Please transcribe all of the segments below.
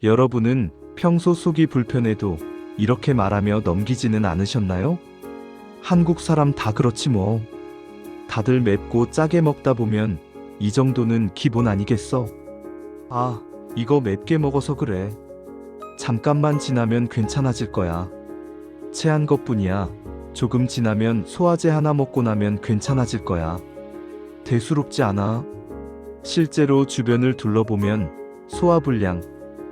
여러분은 평소 속이 불편해도 이렇게 말하며 넘기지는 않으셨나요? 한국 사람 다 그렇지 뭐. 다들 맵고 짜게 먹다 보면 이 정도는 기본 아니겠어? 아, 이거 맵게 먹어서 그래. 잠깐만 지나면 괜찮아질 거야. 체한 것뿐이야. 조금 지나면 소화제 하나 먹고 나면 괜찮아질 거야. 대수롭지 않아. 실제로 주변을 둘러보면 소화불량,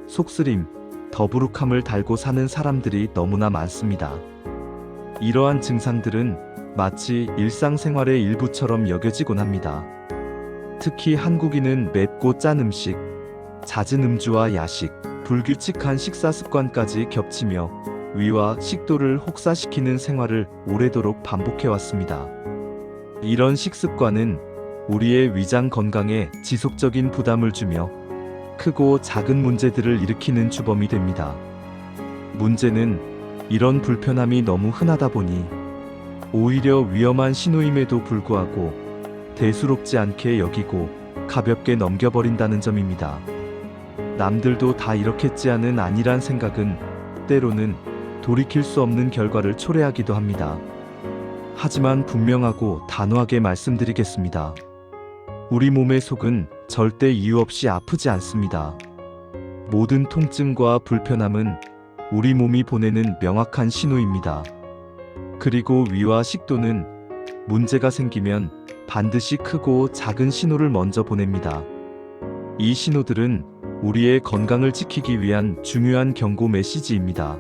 속쓰림, 더부룩함을 달고 사는 사람들이 너무나 많습니다. 이러한 증상들은 마치 일상생활의 일부처럼 여겨지곤 합니다. 특히 한국인은 맵고 짠 음식, 잦은 음주와 야식, 불규칙한 식사 습관까지 겹치며 위와 식도를 혹사시키는 생활을 오래도록 반복해왔습니다. 이런 식습관은 우리의 위장 건강에 지속적인 부담을 주며 크고 작은 문제들을 일으키는 주범이 됩니다. 문제는 이런 불편함이 너무 흔하다 보니 오히려 위험한 신호임에도 불구하고 대수롭지 않게 여기고 가볍게 넘겨버린다는 점입니다. 남들도 다 이렇겠지 하는 안일한 생각은 때로는 돌이킬 수 없는 결과를 초래하기도 합니다. 하지만 분명하고 단호하게 말씀드리겠습니다. 우리 몸의 속은 절대 이유 없이 아프지 않습니다. 모든 통증과 불편함은 우리 몸이 보내는 명확한 신호입니다. 그리고 위와 식도는 문제가 생기면 반드시 크고 작은 신호를 먼저 보냅니다. 이 신호들은 우리의 건강을 지키기 위한 중요한 경고 메시지입니다.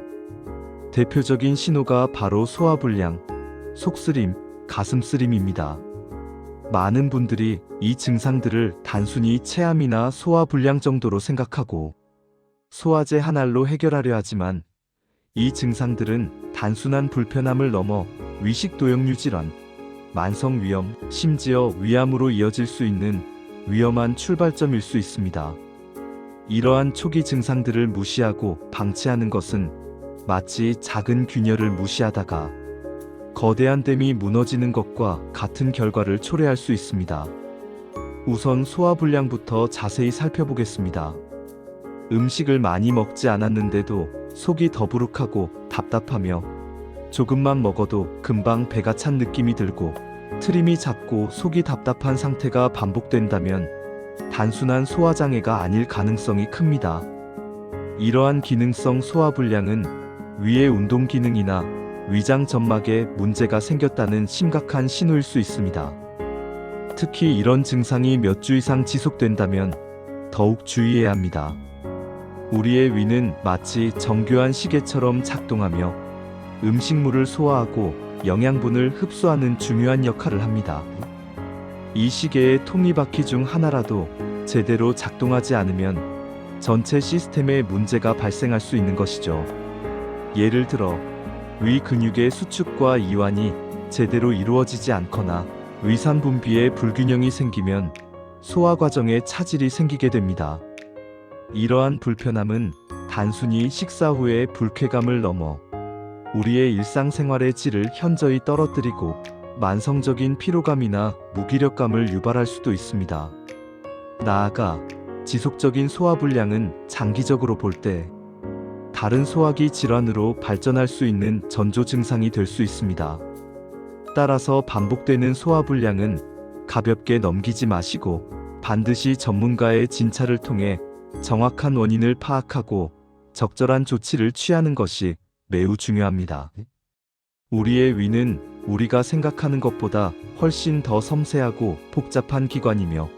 대표적인 신호가 바로 소화불량, 속쓰림, 가슴쓰림입니다. 많은 분들이 이 증상들을 단순히 체함이나 소화불량 정도로 생각하고 소화제 한 알로 해결하려 하지만 이 증상들은 단순한 불편함을 넘어 위식도역류 질환, 만성위염, 심지어 위암으로 이어질 수 있는 위험한 출발점일 수 있습니다. 이러한 초기 증상들을 무시하고 방치하는 것은 마치 작은 균열을 무시하다가 거대한 댐이 무너지는 것과 같은 결과를 초래할 수 있습니다. 우선 소화불량부터 자세히 살펴보겠습니다. 음식을 많이 먹지 않았는데도 속이 더부룩하고 답답하며 조금만 먹어도 금방 배가 찬 느낌이 들고 트림이 잡고 속이 답답한 상태가 반복된다면 단순한 소화장애가 아닐 가능성이 큽니다. 이러한 기능성 소화불량은 위의 운동 기능이나 위장 점막에 문제가 생겼다는 심각한 신호일 수 있습니다. 특히 이런 증상이 몇 주 이상 지속된다면 더욱 주의해야 합니다. 우리의 위는 마치 정교한 시계처럼 작동하며 음식물을 소화하고 영양분을 흡수하는 중요한 역할을 합니다. 이 시계의 톱니바퀴 중 하나라도 제대로 작동하지 않으면 전체 시스템에 문제가 발생할 수 있는 것이죠. 예를 들어 위 근육의 수축과 이완이 제대로 이루어지지 않거나 위산 분비에 불균형이 생기면 소화 과정에 차질이 생기게 됩니다. 이러한 불편함은 단순히 식사 후의 불쾌감을 넘어 우리의 일상생활의 질을 현저히 떨어뜨리고 만성적인 피로감이나 무기력감을 유발할 수도 있습니다. 나아가 지속적인 소화불량은 장기적으로 볼 때 다른 소화기 질환으로 발전할 수 있는 전조 증상이 될 수 있습니다. 따라서 반복되는 소화불량은 가볍게 넘기지 마시고 반드시 전문가의 진찰을 통해 정확한 원인을 파악하고 적절한 조치를 취하는 것이 매우 중요합니다. 우리의 위는 우리가 생각하는 것보다 훨씬 더 섬세하고 복잡한 기관이며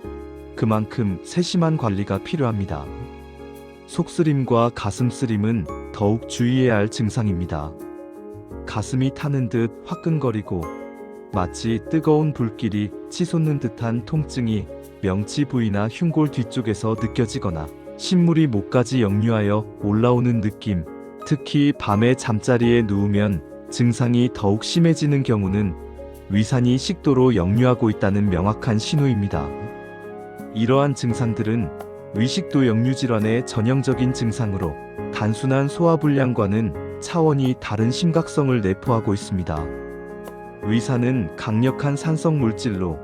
그만큼 세심한 관리가 필요합니다. 속쓰림과 가슴쓰림은 더욱 주의해야 할 증상입니다. 가슴이 타는 듯 화끈거리고 마치 뜨거운 불길이 치솟는 듯한 통증이 명치 부위나 흉골 뒤쪽에서 느껴지거나 신물이 목까지 역류하여 올라오는 느낌, 특히 밤에 잠자리에 누우면 증상이 더욱 심해지는 경우는 위산이 식도로 역류하고 있다는 명확한 신호입니다. 이러한 증상들은 위식도 역류 질환의 전형적인 증상으로 단순한 소화불량과는 차원이 다른 심각성을 내포하고 있습니다. 위산은 강력한 산성 물질로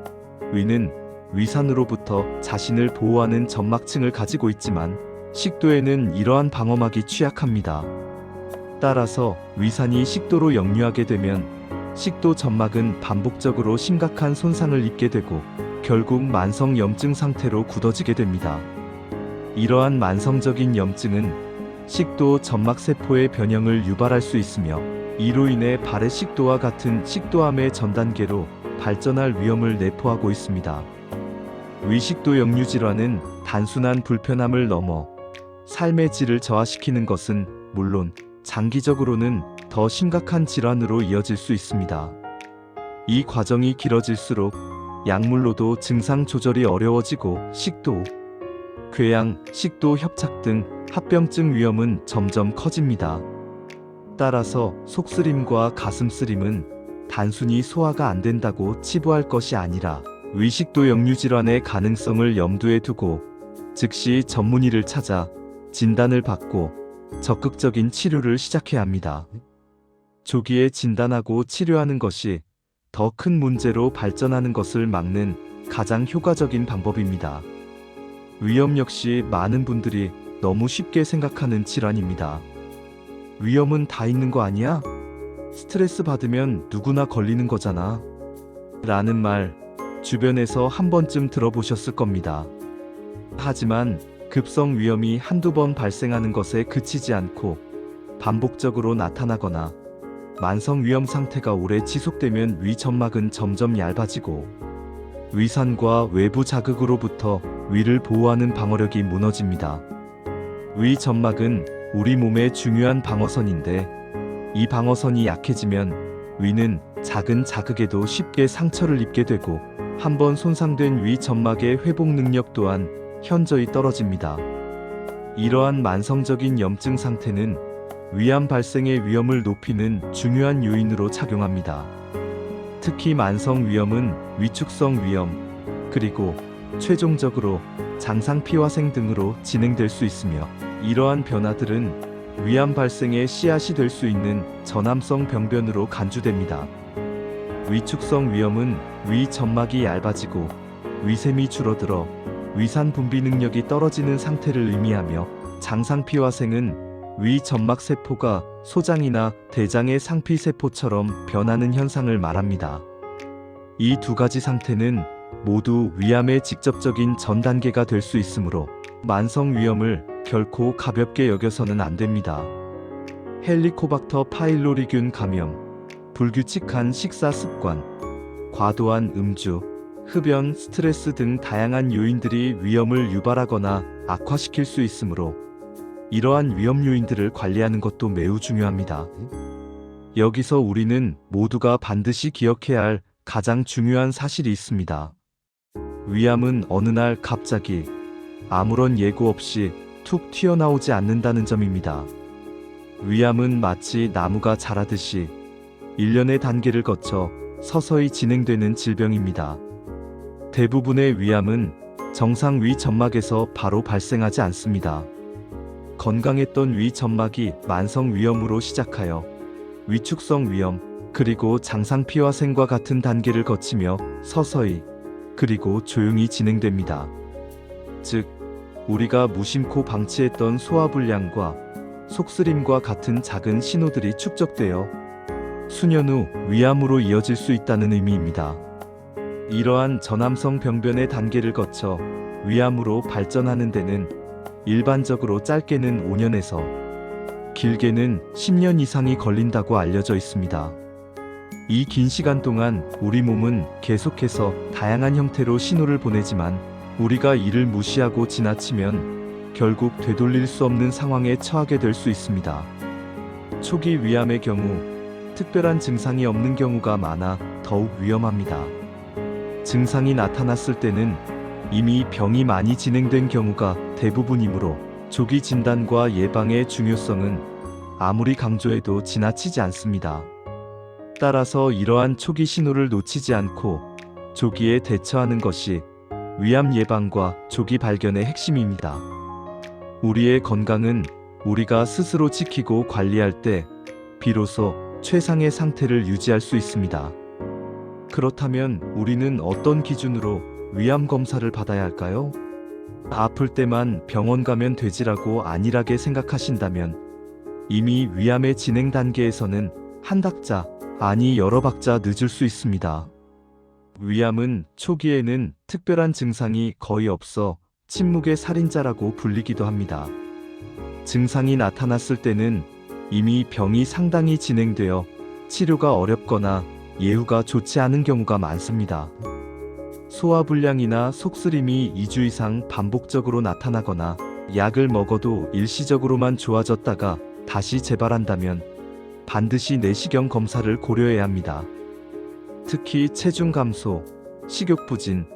위는 위산으로부터 자신을 보호하는 점막층을 가지고 있지만 식도에는 이러한 방어막이 취약합니다. 따라서 위산이 식도로 역류하게 되면 식도 점막은 반복적으로 심각한 손상을 입게 되고 결국 만성 염증 상태로 굳어지게 됩니다. 이러한 만성적인 염증은 식도 점막 세포의 변형을 유발할 수 있으며 이로 인해 발해 식도와 같은 식도암의 전 단계로 발전할 위험을 내포하고 있습니다. 위식도 역류 질환은 단순한 불편함을 넘어 삶의 질을 저하시키는 것은 물론 장기적으로는 더 심각한 질환으로 이어질 수 있습니다. 이 과정이 길어질수록 약물로도 증상 조절이 어려워지고 식도, 궤양, 식도 협착 등 합병증 위험은 점점 커집니다. 따라서 속쓰림과 가슴쓰림은 단순히 소화가 안 된다고 치부할 것이 아니라 위식도 역류 질환의 가능성을 염두에 두고 즉시 전문의를 찾아 진단을 받고 적극적인 치료를 시작해야 합니다. 조기에 진단하고 치료하는 것이 더 큰 문제로 발전하는 것을 막는 가장 효과적인 방법입니다. 위염 역시 많은 분들이 너무 쉽게 생각하는 질환입니다. 위염은 다 있는 거 아니야? 스트레스 받으면 누구나 걸리는 거잖아. 라는 말 주변에서 한 번쯤 들어보셨을 겁니다. 하지만 급성 위염이 한두 번 발생하는 것에 그치지 않고 반복적으로 나타나거나 만성 위염 상태가 오래 지속되면 위 점막은 점점 얇아지고 위산과 외부 자극으로부터 위를 보호하는 방어력이 무너집니다. 위 점막은 우리 몸의 중요한 방어선인데 이 방어선이 약해지면 위는 작은 자극에도 쉽게 상처를 입게 되고 한번 손상된 위 점막의 회복 능력 또한 현저히 떨어집니다. 이러한 만성적인 염증 상태는 위암 발생의 위험을 높이는 중요한 요인으로 작용합니다. 특히 만성 위염은 위축성 위염, 그리고 최종적으로 장상피화생 등으로 진행될 수 있으며 이러한 변화들은 위암 발생의 씨앗이 될 수 있는 전암성 병변으로 간주됩니다. 위축성 위염은 위 점막이 얇아지고 위샘이 줄어들어 위산 분비 능력이 떨어지는 상태를 의미하며 장상피화생은 위 점막 세포가 소장이나 대장의 상피세포처럼 변하는 현상을 말합니다. 이 두 가지 상태는 모두 위암의 직접적인 전 단계가 될 수 있으므로 만성 위염을 결코 가볍게 여겨서는 안 됩니다. 헬리코박터 파일로리균 감염, 불규칙한 식사 습관, 과도한 음주, 흡연, 스트레스 등 다양한 요인들이 위염을 유발하거나 악화시킬 수 있으므로 이러한 위험 요인들을 관리하는 것도 매우 중요합니다. 여기서 우리는 모두가 반드시 기억해야 할 가장 중요한 사실이 있습니다. 위암은 어느 날 갑자기 아무런 예고 없이 툭 튀어나오지 않는다는 점입니다. 위암은 마치 나무가 자라듯이 일련의 단계를 거쳐 서서히 진행되는 질병입니다. 대부분의 위암은 정상 위 점막에서 바로 발생하지 않습니다. 건강했던 위 점막이 만성 위염으로 시작하여 위축성 위염, 그리고 장상피화생과 같은 단계를 거치며 서서히 그리고 조용히 진행됩니다. 즉, 우리가 무심코 방치했던 소화불량과 속쓰림과 같은 작은 신호들이 축적되어 수년 후 위암으로 이어질 수 있다는 의미입니다. 이러한 전암성 병변의 단계를 거쳐 위암으로 발전하는 데는 일반적으로 짧게는 5년에서 길게는 10년 이상이 걸린다고 알려져 있습니다. 이 긴 시간 동안 우리 몸은 계속해서 다양한 형태로 신호를 보내지만 우리가 이를 무시하고 지나치면 결국 되돌릴 수 없는 상황에 처하게 될 수 있습니다. 초기 위암의 경우 특별한 증상이 없는 경우가 많아 더욱 위험합니다. 증상이 나타났을 때는 이미 병이 많이 진행된 경우가 대부분이므로 조기 진단과 예방의 중요성은 아무리 강조해도 지나치지 않습니다. 따라서 이러한 초기 신호를 놓치지 않고 조기에 대처하는 것이 위암 예방과 조기 발견의 핵심입니다. 우리의 건강은 우리가 스스로 지키고 관리할 때 비로소 최상의 상태를 유지할 수 있습니다. 그렇다면 우리는 어떤 기준으로 위암 검사를 받아야 할까요? 아플 때만 병원 가면 되지라고 안일하게 생각하신다면 이미 위암의 진행 단계에서는 한 박자, 아니 여러 박자 늦을 수 있습니다. 위암은 초기에는 특별한 증상이 거의 없어 침묵의 살인자라고 불리기도 합니다. 증상이 나타났을 때는 이미 병이 상당히 진행되어 치료가 어렵거나 예후가 좋지 않은 경우가 많습니다. 소화불량이나 속쓰림이 2주 이상 반복적으로 나타나거나 약을 먹어도 일시적으로만 좋아졌다가 다시 재발한다면 반드시 내시경 검사를 고려해야 합니다. 특히 체중 감소, 식욕 부진,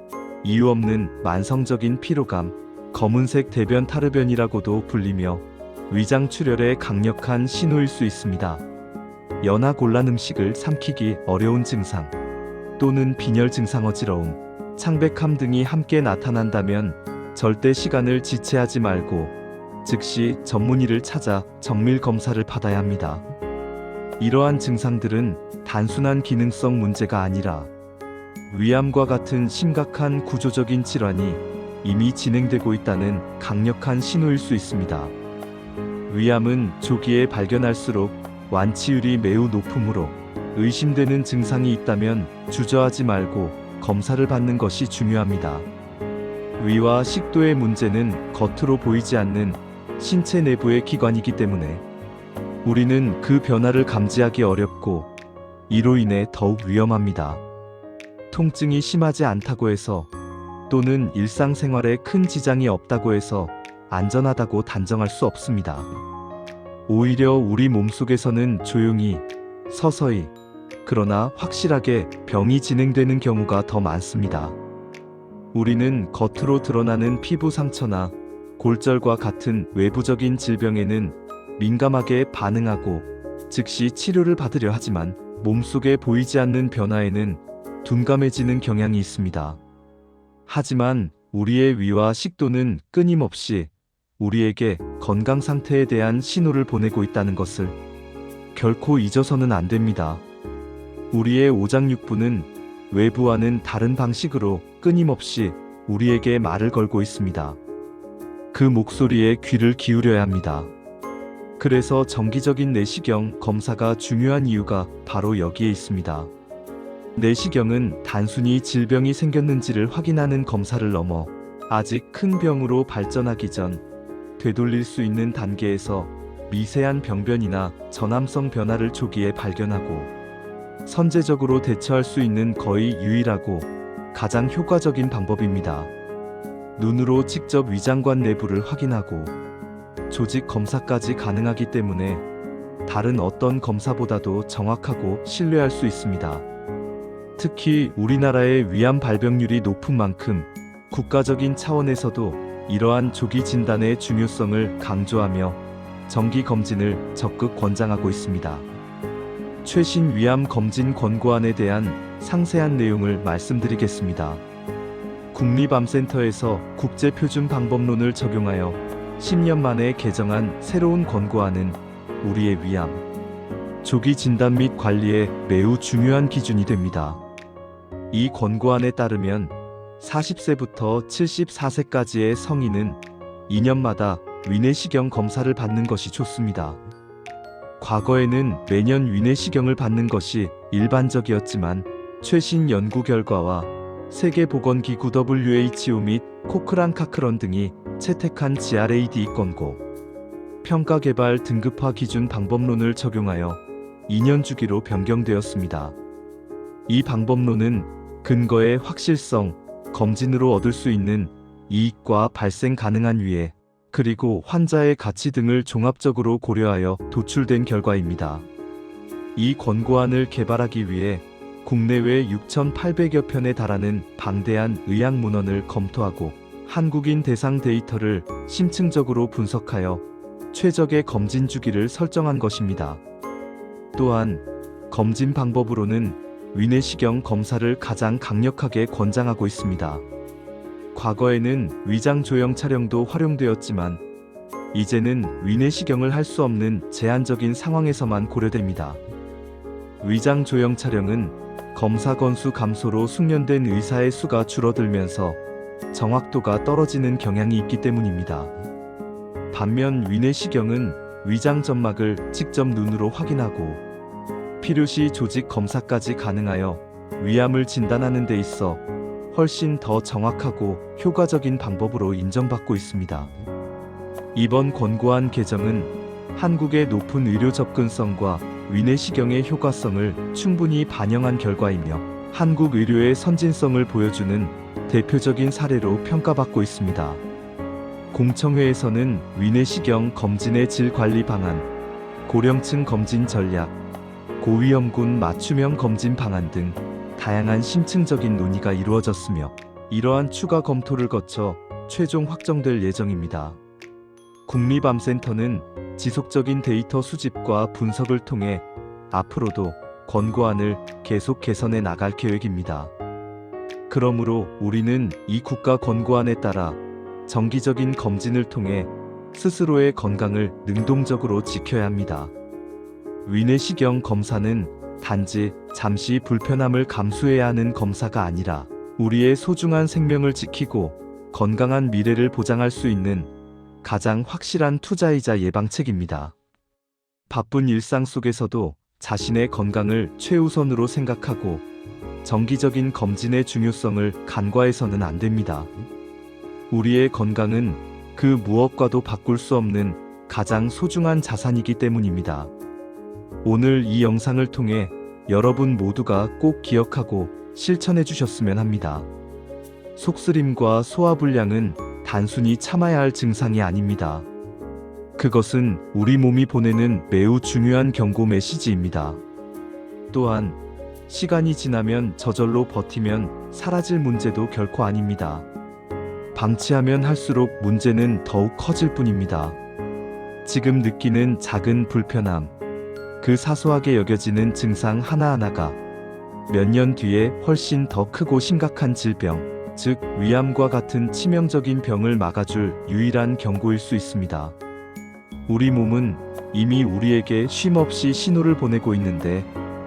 이유 없는 만성적인 피로감, 검은색 대변 타르변이라고도 불리며 위장 출혈의 강력한 신호일 수 있습니다. 연하 곤란 음식을 삼키기 어려운 증상 또는 빈혈 증상 어지러움, 창백함 등이 함께 나타난다면 절대 시간을 지체하지 말고 즉시 전문의를 찾아 정밀 검사를 받아야 합니다. 이러한 증상들은 단순한 기능성 문제가 아니라 위암과 같은 심각한 구조적인 질환이 이미 진행되고 있다는 강력한 신호일 수 있습니다. 위암은 조기에 발견할수록 완치율이 매우 높으므로 의심되는 증상이 있다면 주저하지 말고 검사를 받는 것이 중요합니다. 위와 식도의 문제는 겉으로 보이지 않는 신체 내부의 기관이기 때문에 우리는 그 변화를 감지하기 어렵고 이로 인해 더욱 위험합니다. 통증이 심하지 않다고 해서 또는 일상생활에 큰 지장이 없다고 해서 안전하다고 단정할 수 없습니다. 오히려 우리 몸속에서는 조용히, 서서히, 그러나 확실하게 병이 진행되는 경우가 더 많습니다. 우리는 겉으로 드러나는 피부 상처나 골절과 같은 외부적인 질병에는 민감하게 반응하고 즉시 치료를 받으려 하지만 몸속에 보이지 않는 변화에는 둔감해지는 경향이 있습니다. 하지만 우리의 위와 식도는 끊임없이 우리에게 건강 상태에 대한 신호를 보내고 있다는 것을 결코 잊어서는 안 됩니다. 우리의 오장육부는 외부와는 다른 방식으로 끊임없이 우리에게 말을 걸고 있습니다. 그 목소리에 귀를 기울여야 합니다. 그래서 정기적인 내시경 검사가 중요한 이유가 바로 여기에 있습니다. 내시경은 단순히 질병이 생겼는지를 확인하는 검사를 넘어 아직 큰 병으로 발전하기 전 되돌릴 수 있는 단계에서 미세한 병변이나 전암성 변화를 조기에 발견하고 선제적으로 대처할 수 있는 거의 유일하고 가장 효과적인 방법입니다. 눈으로 직접 위장관 내부를 확인하고 조직 검사까지 가능하기 때문에 다른 어떤 검사보다도 정확하고 신뢰할 수 있습니다. 특히 우리나라의 위암 발병률이 높은 만큼 국가적인 차원에서도 이러한 조기 진단의 중요성을 강조하며 정기 검진을 적극 권장하고 있습니다. 최신 위암 검진 권고안에 대한 상세한 내용을 말씀드리겠습니다. 국립암센터에서 국제표준방법론을 적용하여 10년 만에 개정한 새로운 권고안은 우리의 위암 조기 진단 및 관리에 매우 중요한 기준이 됩니다. 이 권고안에 따르면 40세부터 74세까지의 성인은 2년마다 위내시경 검사를 받는 것이 좋습니다. 과거에는 매년 위내시경을 받는 것이 일반적이었지만 최신 연구 결과와 세계보건기구 WHO 및 코크란 카크런 등이 채택한 GRAD 권고, 평가개발 등급화 기준 방법론을 적용하여 2년 주기로 변경되었습니다. 이 방법론은 근거의 확실성, 검진으로 얻을 수 있는 이익과 발생 가능한 위해, 그리고 환자의 가치 등을 종합적으로 고려하여 도출된 결과입니다. 이 권고안을 개발하기 위해 국내외 6,800여 편에 달하는 방대한 의학 문헌을 검토하고 한국인 대상 데이터를 심층적으로 분석하여 최적의 검진 주기를 설정한 것입니다. 또한 검진 방법으로는 위내시경 검사를 가장 강력하게 권장하고 있습니다. 과거에는 위장 조형 촬영도 활용되었지만 이제는 위내시경을 할 수 없는 제한적인 상황에서만 고려됩니다. 위장 조형 촬영은 검사 건수 감소로 숙련된 의사의 수가 줄어들면서 정확도가 떨어지는 경향이 있기 때문입니다. 반면 위내시경은 위장 점막을 직접 눈으로 확인하고 필요시 조직 검사까지 가능하여 위암을 진단하는 데 있어 훨씬 더 정확하고 효과적인 방법으로 인정받고 있습니다. 이번 권고안 개정은 한국의 높은 의료 접근성과 위내시경의 효과성을 충분히 반영한 결과이며 한국 의료의 선진성을 보여주는 대표적인 사례로 평가받고 있습니다. 공청회에서는 위내시경 검진의 질 관리 방안, 고령층 검진 전략, 고위험군 맞춤형 검진 방안 등 다양한 심층적인 논의가 이루어졌으며 이러한 추가 검토를 거쳐 최종 확정될 예정입니다. 국립암센터는 지속적인 데이터 수집과 분석을 통해 앞으로도 권고안을 계속 개선해 나갈 계획입니다. 그러므로 우리는 이 국가 권고안에 따라 정기적인 검진을 통해 스스로의 건강을 능동적으로 지켜야 합니다. 위내시경 검사는 단지 잠시 불편함을 감수해야 하는 검사가 아니라 우리의 소중한 생명을 지키고 건강한 미래를 보장할 수 있는 가장 확실한 투자이자 예방책입니다. 바쁜 일상 속에서도 자신의 건강을 최우선으로 생각하고 정기적인 검진의 중요성을 간과해서는 안 됩니다. 우리의 건강은 그 무엇과도 바꿀 수 없는 가장 소중한 자산이기 때문입니다. 오늘 이 영상을 통해 여러분 모두가 꼭 기억하고 실천해 주셨으면 합니다. 속쓰림과 소화불량은 단순히 참아야 할 증상이 아닙니다. 그것은 우리 몸이 보내는 매우 중요한 경고 메시지입니다. 또한 시간이 지나면 저절로 버티면 사라질 문제도 결코 아닙니다. 방치하면 할수록 문제는 더욱 커질 뿐입니다. 지금 느끼는 작은 불편함, 그 사소하게 여겨지는 증상 하나하나가 몇 년 뒤에 훨씬 더 크고 심각한 질병, 즉 위암과 같은 치명적인 병을 막아줄 유일한 경고일 수 있습니다. 우리 몸은 이미 우리에게 쉼없이 신호를 보내고 있는데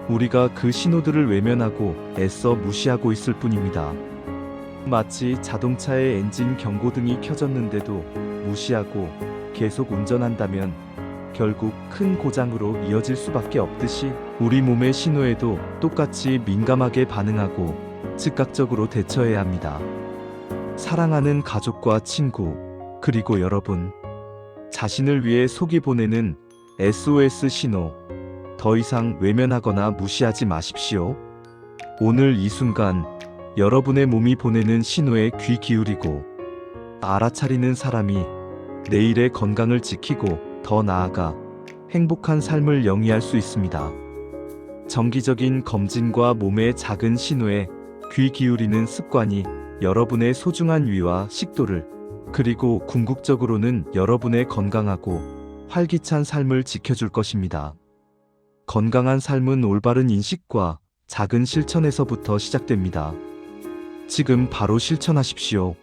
우리가 그 신호들을 외면하고 애써 무시하고 있을 뿐입니다. 마치 자동차의 엔진 경고등이 켜졌는데도 무시하고 계속 운전한다면 결국 큰 고장으로 이어질 수밖에 없듯이 우리 몸의 신호에도 똑같이 민감하게 반응하고 즉각적으로 대처해야 합니다. 사랑하는 가족과 친구, 그리고 여러분, 자신을 위해 속이 보내는 SOS 신호, 더 이상 외면하거나 무시하지 마십시오. 오늘 이 순간 여러분의 몸이 보내는 신호에 귀 기울이고 알아차리는 사람이 내일의 건강을 지키고 더 나아가 행복한 삶을 영위할 수 있습니다. 정기적인 검진과 몸의 작은 신호에 귀 기울이는 습관이 여러분의 소중한 위와 식도를, 그리고 궁극적으로는 여러분의 건강하고 활기찬 삶을 지켜줄 것입니다. 건강한 삶은 올바른 인식과 작은 실천에서부터 시작됩니다. 지금 바로 실천하십시오.